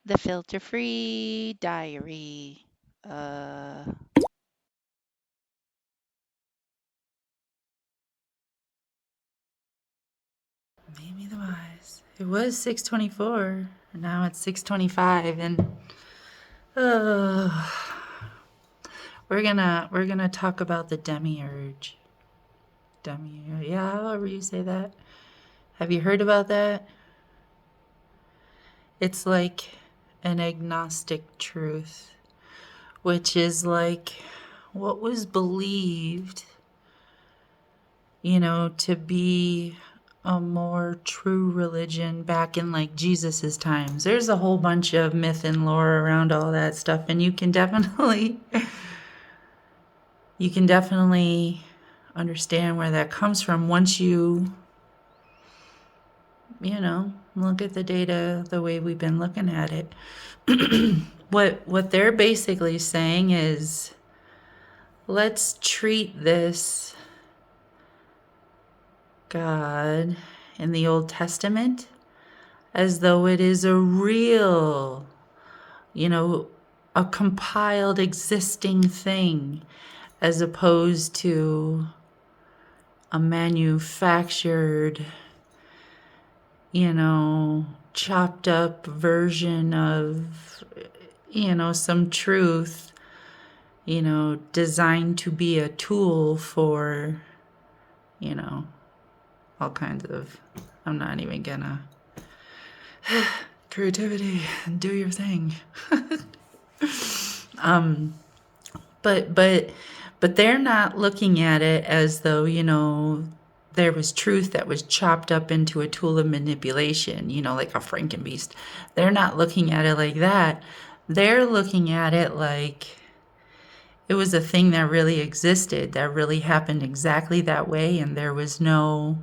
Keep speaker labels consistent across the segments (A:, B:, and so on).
A: The filter-free diary.
B: Maybe the wise. It was 6:24. Now it's 6:25, and uh, we're gonna talk about the demiurge. Demiurge, yeah, however you say that. Have you heard about that? It's like an agnostic truth, which is like what was believed, to be a more true religion back in like Jesus's times. There's a whole bunch of myth and lore around all that stuff, and you can definitely understand where that comes from once you look at the data the way we've been looking at it. What they're basically saying is, let's treat this God in the Old Testament as though it is a real, a compiled existing thing, as opposed to a manufactured, chopped up version of, some truth, designed to be a tool for, all kinds of, I'm not even gonna, creativity, do your thing. But they're not looking at it as though, there was truth that was chopped up into a tool of manipulation, like a Frankenbeast. They're not looking at it like that. They're looking at it like it was a thing that really existed, that really happened exactly that way, and there was no,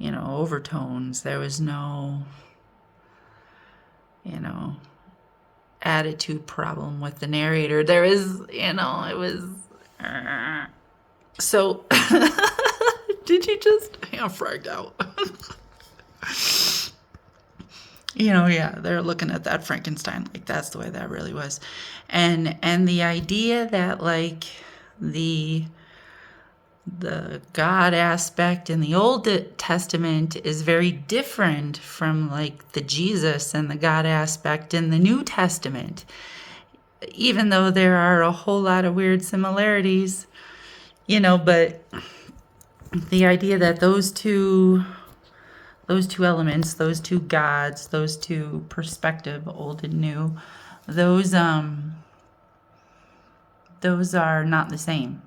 B: overtones. There was no, attitude problem with the narrator. There is, it was. So, did you just? I'm fragged out. Yeah, they're looking at that Frankenstein like that's the way that really was, and the idea that like the God aspect in the Old Testament is very different from like the Jesus and the God aspect in the New Testament, even though there are a whole lot of weird similarities, but the idea that those two elements, those two gods, those two perspective, old and new, those are not the same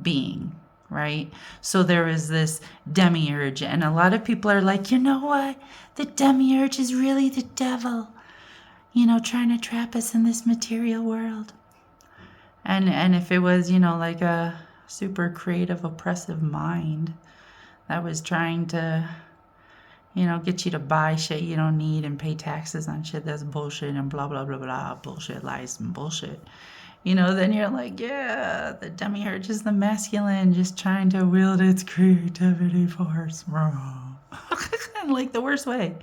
B: being, right? So there is this demiurge, and a lot of people are like, you know what? The demiurge is really the devil, trying to trap us in this material world. And if it was, like a super creative, oppressive mind that was trying to, get you to buy shit you don't need and pay taxes on shit that's bullshit and blah, blah, blah, blah, bullshit, lies and bullshit, then you're like, yeah, the demiurge is the masculine just trying to wield its creativity force. Like the worst way.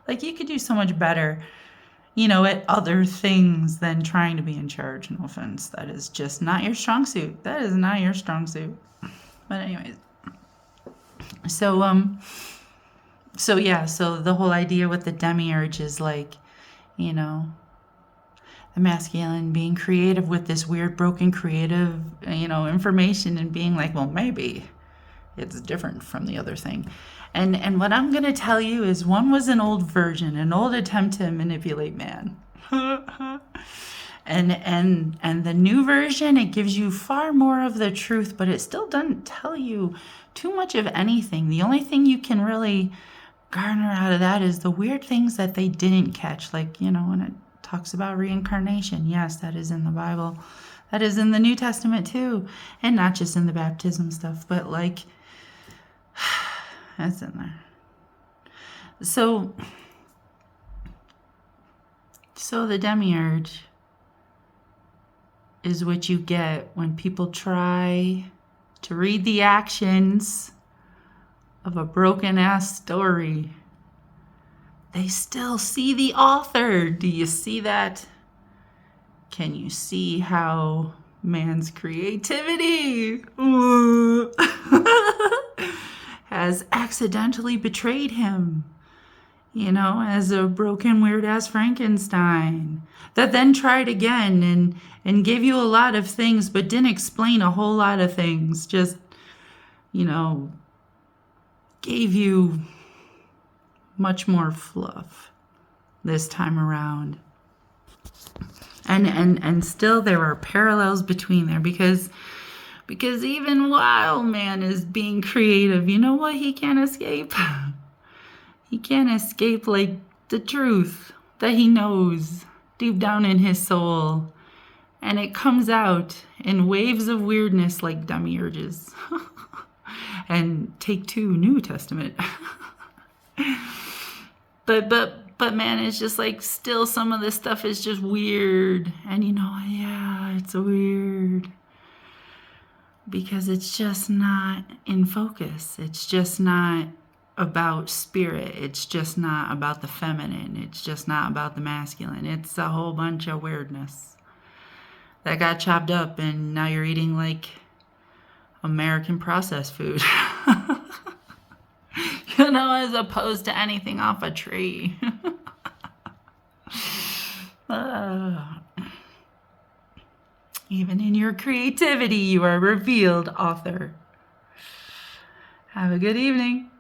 B: Like you could do so much better, at other things than trying to be in charge. No offense. That is just not your strong suit. That is not your strong suit. But anyways. So the whole idea with the demiurge is like, the masculine being creative with this weird broken creative, information, and being like, well, maybe it's different from the other thing. And what I'm going to tell you is one was an old version, an old attempt to manipulate man. And the new version, it gives you far more of the truth, but it still doesn't tell you too much of anything. The only thing you can really garner out of that is the weird things that they didn't catch, like, when it talks about reincarnation. Yes, that is in the Bible. That is in the New Testament too. And not just in the baptism stuff, but like, that's in there. So the demiurge is what you get when people try to read the actions of a broken ass story they still see the author. Do you see that? Can you see how man's creativity has accidentally betrayed him? As a broken, weird ass Frankenstein that then tried again and gave you a lot of things, but didn't explain a whole lot of things. Just, you know, gave you much more fluff this time around. And still there are parallels between there because even while man is being creative, you know what he can't escape? He can't escape like the truth that he knows deep down in his soul. And it comes out in waves of weirdness like demiurges. And take 2, New Testament. But man, it's just like still some of this stuff is just weird. And yeah, it's weird. Because it's just not in focus. It's just not about spirit. It's just not about the feminine. It's just not about the masculine. It's a whole bunch of weirdness that got chopped up, and now you're eating like American processed food. As opposed to anything off a tree. Even in your creativity, you are revealed, author. Have a good evening.